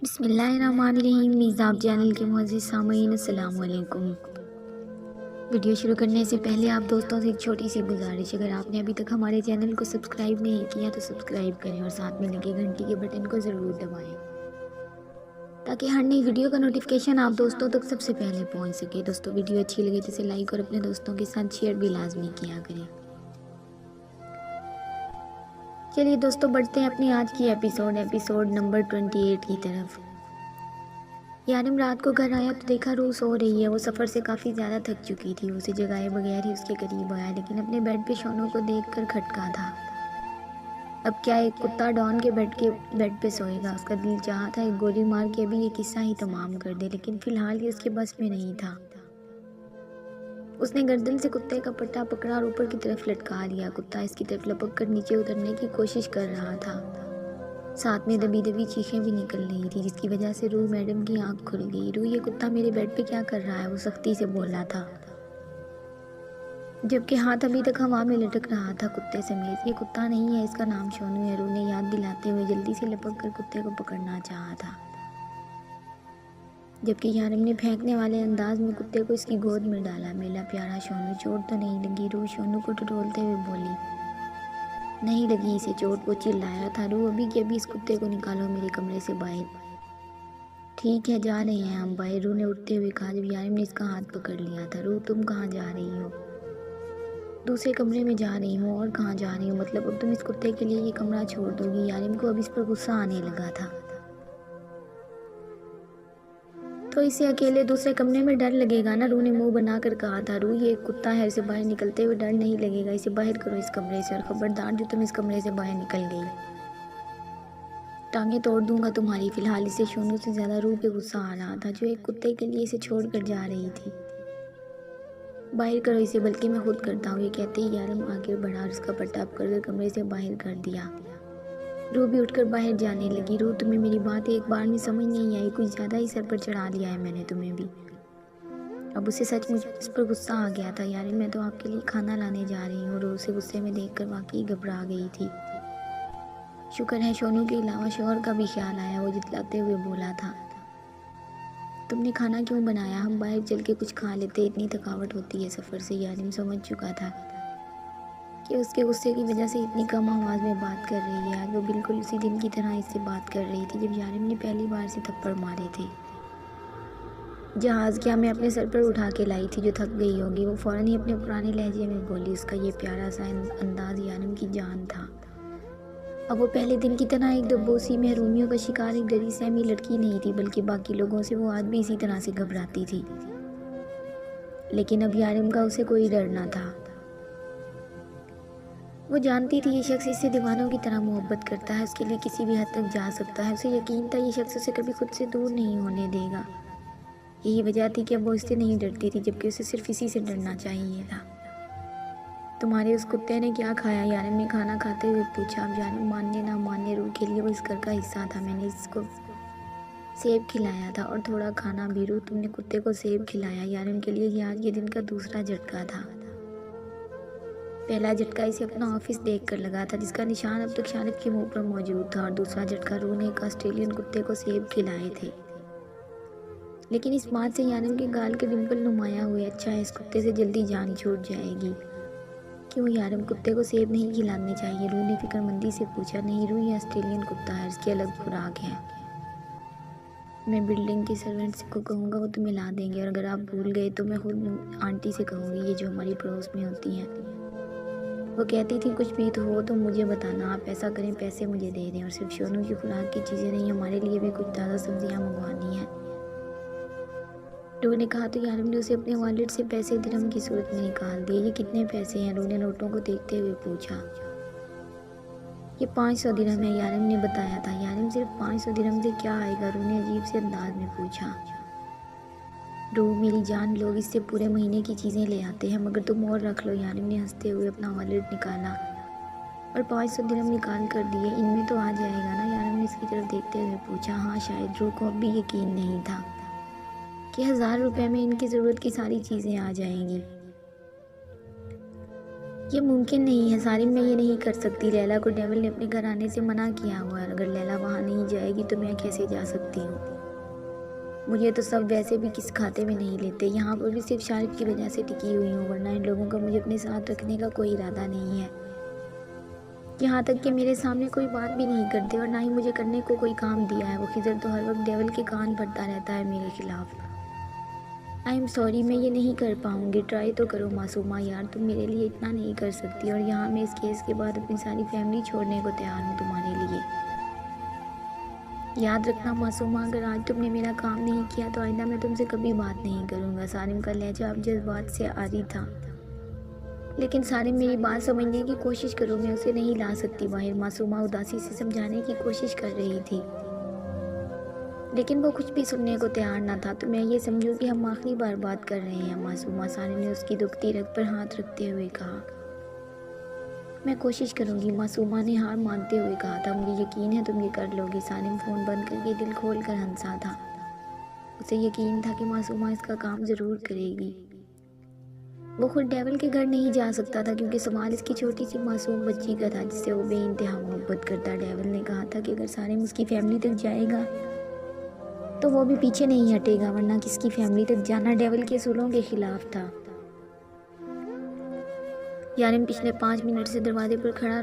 बिस्मिल्लाहिर्रहमानिर्रहीम। निज़ाब चैनल के मुअज़्ज़िज़ सामीन अस्सलाम वालेकुम। वीडियो शुरू करने से पहले आप दोस्तों से एक छोटी सी गुजारिश, अगर आपने अभी तक हमारे चैनल को सब्सक्राइब नहीं किया तो सब्सक्राइब करें और साथ में लगे घंटी के बटन को ज़रूर दबाएं ताकि हर नई वीडियो का नोटिफिकेशन आप दोस्तों तक सबसे पहले पहुंच सके। दोस्तों वीडियो अच्छी लगे तो इसे लाइक और अपने दोस्तों के साथ शेयर भी लाजमी किया करें। चलिए दोस्तों बढ़ते हैं अपनी आज की एपिसोड नंबर 28 की तरफ। यारिम रात को घर आया तो देखा रूह सो रही है। वो सफ़र से काफ़ी ज़्यादा थक चुकी थी। उसे जगाए बगैर ही उसके करीब आया, लेकिन अपने बेड पे शोनू को देखकर खटका था। अब क्या एक कुत्ता डॉन के बेड पे सोएगा। उसका दिल चाहा था एक गोली मार के अभी ये किस्सा ही तमाम कर दे, लेकिन फ़िलहाल ये उसके बस में नहीं था। उसने गर्दन से कुत्ते का पट्टा पकड़ा और ऊपर की तरफ लटका लिया। कुत्ता इसकी तरफ लपक कर नीचे उतरने की कोशिश कर रहा था। साथ में दबी दबी चीखें भी निकल रही थी, जिसकी वजह से रूह मैडम की आंख खुल गई। रूह, ये कुत्ता मेरे बेड पे क्या कर रहा है? वो सख्ती से बोला था, जबकि हाथ अभी तक हवा में लटक रहा था कुत्ते समेत। ये कुत्ता नहीं है, इसका नाम शोनू है। रूह ने याद दिलाते हुए जल्दी से लपक कर कुत्ते को पकड़ना चाहा था, जबकि यारिम ने फेंकने वाले अंदाज में कुत्ते को इसकी गोद में डाला। मेरा प्यारा शोनू, चोट तो नहीं लगी? रूह शोनू को टटोलते हुए बोली। नहीं लगी इसे चोट, वो चिल्लाया था। रूह, अभी के अभी इस कुत्ते को निकालो मेरे कमरे से बाहर। ठीक है, जा रहे हैं हम बाहर, रूह ने उठते हुए कहा, जब यारिम ने इसका हाथ पकड़ लिया था। रूह, तुम कहाँ जा रही हो? दूसरे कमरे में जा रही हूँ। और कहाँ जा रही हो? मतलब अब तुम इस कुत्ते के लिए ये कमरा छोड़ दोगी? यारिम को अब इस पर गुस्सा आने लगा था। तो इसे अकेले दूसरे कमरे में डर लगेगा ना? रूह ने मुंह बनाकर कहा था। रूह, ये एक कुत्ता है, इसे बाहर निकलते हुए डर नहीं लगेगा। इसे बाहर करो इस कमरे से, और खबरदार जो तुम इस कमरे से बाहर निकल गई टांगे तोड़ दूंगा तुम्हारी। फिलहाल इसे शोनू से ज़्यादा रूह पे गुस्सा आ रहा था, जो एक कुत्ते के लिए इसे छोड़ कर जा रही थी। बाहर करो इसे, बल्कि मैं खुद करता हूँ। ये कहते ही यारिम आगे बढ़ा और उसका पट्टा पकड़कर कमरे से बाहर कर दिया। रूह भी उठकर बाहर जाने लगी। रूह, तुम्हें मेरी बात एक बार में समझ नहीं आई? कुछ ज़्यादा ही सर पर चढ़ा लिया है मैंने तुम्हें भी। अब उसे सचमुच इस पर गुस्सा आ गया था। यारिम, मैं तो आपके लिए खाना लाने जा रही हूँ। रूह उसे गुस्से में देखकर वाकई घबरा गई थी। शुक्र है शोनू के अलावा शौहर का भी ख्याल आया, वो जितलाते हुए बोला था। तुमने खाना क्यों बनाया? हम बाहर चल के कुछ खा लेते, इतनी थकावट होती है सफ़र से। यारिम समझ चुका था कि उसके गुस्से की वजह से इतनी कम आवाज़ में बात कर रही है। आज वो बिल्कुल उसी दिन की तरह इससे बात कर रही थी जब यारिम ने पहली बार से थप्पड़ मारे थे। जहाज़ क्या मैं अपने सर पर उठा के लाई थी जो थक गई होगी? वो फ़ौरन ही अपने पुराने लहजे में बोली। उसका ये प्यारा सा अंदाज यारिम की जान था। अब वो पहले दिन की तरह एक डब्बोसी महरूमियों का शिकार एक डरी सहमी लड़की नहीं थी, बल्कि बाकी लोगों से वो आज भी इसी तरह से घबराती थी। लेकिन अब यारिम का उसे कोई डर ना था। वो जानती थी ये शख्स इससे दीवानों की तरह मोहब्बत करता है, उसके लिए किसी भी हद तक जा सकता है। उसे यकीन था ये शख्स उसे कभी खुद से दूर नहीं होने देगा। यही वजह थी कि अब वो इससे नहीं डरती थी, जबकि उसे सिर्फ इसी से डरना चाहिए था। तुम्हारे उस कुत्ते ने क्या खाया? यारिम ने खाना खाते हुए पूछा। अब यारिम मानने ना मानने, रूह के लिए वो इस घर का हिस्सा था। मैंने इसको सेब खिलाया था और थोड़ा खाना भी। रूह, तुमने कुत्ते को सेब खिलाया? यारिम के लिए ये आज के दिन का दूसरा झटका था। पहला झटका इसे अपना ऑफिस देखकर लगा था, जिसका निशान अब तक शालिद के मुंह पर मौजूद था, और दूसरा झटका रूह ने एक ऑस्ट्रेलियन कुत्ते को सेब खिलाए थे। लेकिन इस बात से यारिम के गाल के डिंपल नुमाया हुए। अच्छा है, इस कुत्ते से जल्दी जान छूट जाएगी। क्यों यारिम, कुत्ते को सेब नहीं खिलाने चाहिए? रूह ने फिक्रमंदी से पूछा। नहीं रूह, ये ऑस्ट्रेलियन कुत्ता है, इसकी अलग खुराक है। मैं बिल्डिंग के सर्वेंट्स को कहूँगा, वो तुम्हें ला देंगे, और अगर आप भूल गए तो मैं खुद आंटी से कहूँगी, ये जो हमारी पड़ोस में होती हैं। वो कहती थी कुछ भी तो हो तो मुझे बताना। आप ऐसा करें, पैसे मुझे दे दें, और सिर्फ शोनू की खुराक की चीज़ें नहीं, हमारे लिए भी कुछ ताज़ा सब्जियाँ मंगवानी है। रूह ने कहा तो यारिम ने उसे अपने वॉलेट से पैसे दिरहम की सूरत में निकाल दिए। ये कितने पैसे हैं? रूह ने नोटों को देखते हुए पूछा। ये 500 दिरहम है, यारिम ने बताया था। यारिम, सिर्फ 500 दिरहम से क्या आएगा? रूह ने अजीब से अंदाज में पूछा। रूह मेरी जान, लोग इससे पूरे महीने की चीज़ें ले आते हैं, मगर तुम और रख लो। यारिम ने हंसते हुए अपना वॉलेट निकाला और 500 दिरहम निकाल कर दिए। इनमें तो आ जाएगा ना? यारिम ने इसकी तरफ देखते हुए पूछा। हाँ शायद। रूह को अब भी यकीन नहीं था कि 1000 रुपये में इनकी ज़रूरत की सारी चीज़ें आ जाएंगी। ये मुमकिन नहीं है सारिम, मैं ये नहीं कर सकती। लैला को डेविल ने अपने घर आने से मना किया हुआ है। अगर लैला वहाँ नहीं जाएगी तो मैं कैसे जा सकती हूँ? मुझे तो सब वैसे भी किस खाते में नहीं लेते। यहाँ पर भी सिर्फ शारिफ की वजह से टिकी हुई हूँ, वरना इन लोगों का मुझे अपने साथ रखने का कोई इरादा नहीं है। यहाँ तक कि मेरे सामने कोई बात भी नहीं करते और ना ही मुझे करने को कोई काम दिया है। वो खिजर तो हर वक्त डेविल के कान भरता रहता है मेरे खिलाफ। आई एम सॉरी, मैं ये नहीं कर पाऊँगी। ट्राई तो करो मासूमा यार, तुम मेरे लिए इतना नहीं कर सकती। और यहाँ मैं इस केस के बाद अपनी सारी फैमिली छोड़ने को तैयार हूँ तुम्हारे लिए। याद रखना मासूमा, अगर आज तुमने मेरा काम नहीं किया तो आइंदा मैं तुमसे कभी बात नहीं करूँगा। सारिम का लहजा अब जज्बात से आरी था। लेकिन सारिम, मेरी बात समझने की कोशिश करो, मैं उसे नहीं ला सकती बाहर। मासूमा उदासी से समझाने की कोशिश कर रही थी, लेकिन वो कुछ भी सुनने को तैयार ना था। तो मैं ये समझूं कि हम आखिरी बार बात कर रहे हैं मासूमा, सारिम ने उसकी दुखती रग पर हाथ रखते हुए कहा। मैं कोशिश करूंगी, मासूमा ने हार मानते हुए कहा था। मुझे यकीन है तुम ये कर लोगी। सारिम फ़ोन बंद करके दिल खोल कर हंसा था। उसे यकीन था कि मासूमा इसका काम ज़रूर करेगी। वो खुद डेविल के घर नहीं जा सकता था क्योंकि सवाल इसकी छोटी सी मासूम बच्ची का था जिससे वो बेइंतहा मोहब्बत करता। डेविल ने कहा था कि अगर सारिम उसकी फैमिली तक जाएगा तो वो भी पीछे नहीं हटेगा, वरना किसकी फैमिली तक जाना डेविल के असूलों के खिलाफ था। यारिम पिछले 5 मिनट से दरवाजे पर खड़ा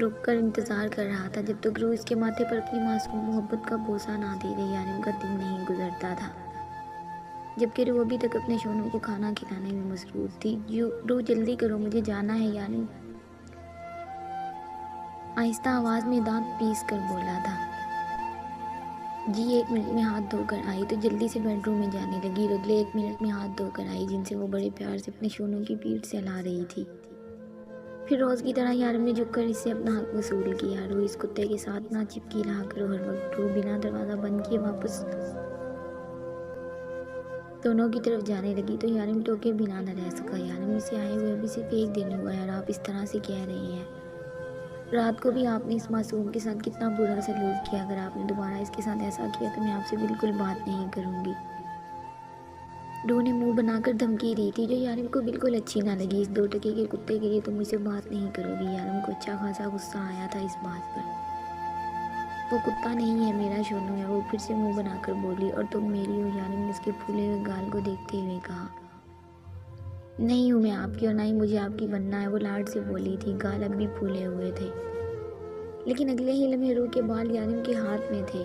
रुककर इंतज़ार कर रहा था जब तक रूह इसके माथे पर अपनी मासूम मोहब्बत का बोसा ना दे दे। यारिम का दिन नहीं गुजरता था, जबकि रूह अभी तक अपने शोनों को खाना खिलाने में मसरूफ थी। रूह जल्दी करो, मुझे जाना है। यारिम आहिस्ता आवाज़ में दांत पीस कर बोला था। जी 1 मिनट में हाथ धोकर आई तो जल्दी से बेडरूम में जाने लगी। और अगले 1 मिनट में हाथ धोकर आई जिनसे वो बड़े प्यार से अपने शोनों की पीठ सहला रही थी। फिर रोज़ की तरह यारिम ने झुककर इससे अपना हक वसूल किया। रूह इस कुत्ते के साथ ना चिपकी रहा करो हर वक्त। रूह बिना दरवाज़ा बंद किए वापस दोनों की तरफ जाने लगी तो यारिम टोके बिना न रह सका। यारिम, इसे आए हुए अभी सिर्फ 1 दिन हुआ है और आप इस तरह से कह रही हैं। रात को भी आपने इस मासूम के साथ कितना बुरा सलूक किया। अगर आपने दोबारा इसके साथ ऐसा किया तो मैं आपसे बिल्कुल बात नहीं करूँगी। रूह ने मुंह बनाकर धमकी दी थी जो यारिम को बिल्कुल अच्छी ना लगी। इस 2 टके के कुत्ते के लिए तुम मुझसे बात नहीं करोगी। यारिम को अच्छा खासा गुस्सा आया था इस बात पर। वो कुत्ता नहीं है, मेरा शोनू है। वो फिर से मुंह बनाकर बोली। और तुम मेरी हो? यारिम ने उसके फूले हुए गाल को देखते हुए कहा। नहीं हूँ मैं आपकी और ना ही मुझे आपकी बनना है, वो लाड से बोली थी। गाल अब भी फूले हुए थे, लेकिन अगले ही लम्हे रूह के बाल यारिम के हाथ में थे।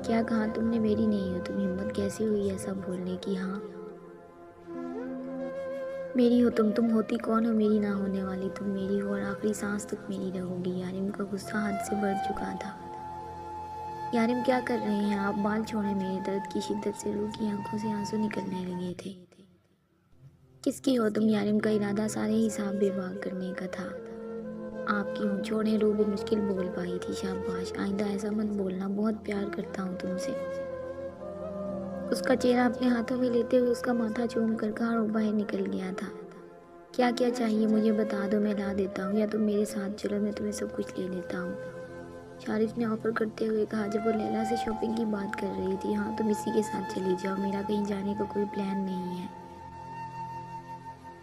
क्या कहा तुमने? मेरी नहीं हो तुम? हिम्मत कैसे हुई ऐसा बोलने की? हाँ मेरी हो तुम होती कौन हो मेरी ना होने वाली? तुम मेरी हो और आखिरी सांस तक मेरी रहोगी। यारिम का गुस्सा हद से बढ़ चुका था। यारिम क्या कर रहे हैं आप? बाल छोड़े मेरे। दर्द की शिद्दत से रूह की आंखों से आंसू निकलने लगे थे। किसकी हो तुम? यारिम का इरादा सारे हिसाब बेबाक करने का था। आपकी हूँ। छोड़े। रूह भी मुश्किल बोल पाई थी। शाबाश, आइंदा ऐसा मत बोलना, बहुत प्यार करता हूँ तुमसे। उसका चेहरा अपने हाथों में लेते हुए उसका माथा चूम कर कहा और बाहर निकल गया था। क्या क्या चाहिए मुझे बता दो, मैं ला देता हूँ, या तुम मेरे साथ चलो, मैं तुम्हें सब कुछ ले लेता हूँ, शारिफ ने ऑफर करते हुए कहा जब वो लैला से शॉपिंग की बात कर रही थी। हाँ तुम इसी के साथ चली जाओ, मेरा कहीं जाने का कोई प्लान नहीं है।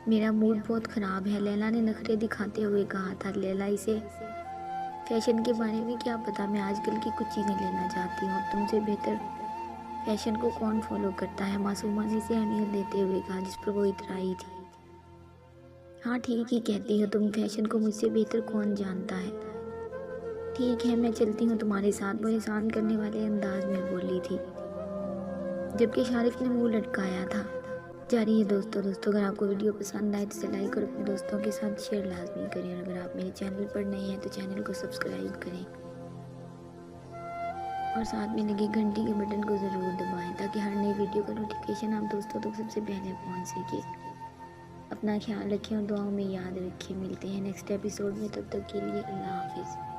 मेरा मूड बहुत ख़राब है, लैला ने नखरे दिखाते हुए कहा था। लैला, इसे फैशन के बारे में क्या पता? मैं आजकल की कुछ चीज़ें लेना चाहती हूँ। अब तुमसे बेहतर फैशन को कौन फॉलो करता है? मासूमा ने इसे अहमियत देते हुए कहा जिस पर वो इतराई थी। हाँ ठीक ही कहती हो तुम, फैशन को मुझसे बेहतर कौन जानता है। ठीक है मैं चलती हूँ तुम्हारे साथ, वो एहसान करने वाले अंदाज में बोली थी, जबकि शारिफ ने मुंह लटकाया था। जारी है दोस्तों अगर आपको वीडियो पसंद आए तो इसे लाइक और अपने दोस्तों के साथ शेयर लाजमी करें। और अगर आप मेरे चैनल पर नए हैं तो चैनल को सब्सक्राइब करें और साथ में लगी घंटी के बटन को ज़रूर दबाएं ताकि हर नई वीडियो का नोटिफिकेशन आप दोस्तों तक सबसे पहले पहुंच सके। अपना ख्याल रखें और दुआओं में याद रखें। मिलते हैं नेक्स्ट एपिसोड में, तब तक के लिए अल्लाह हाफिज़।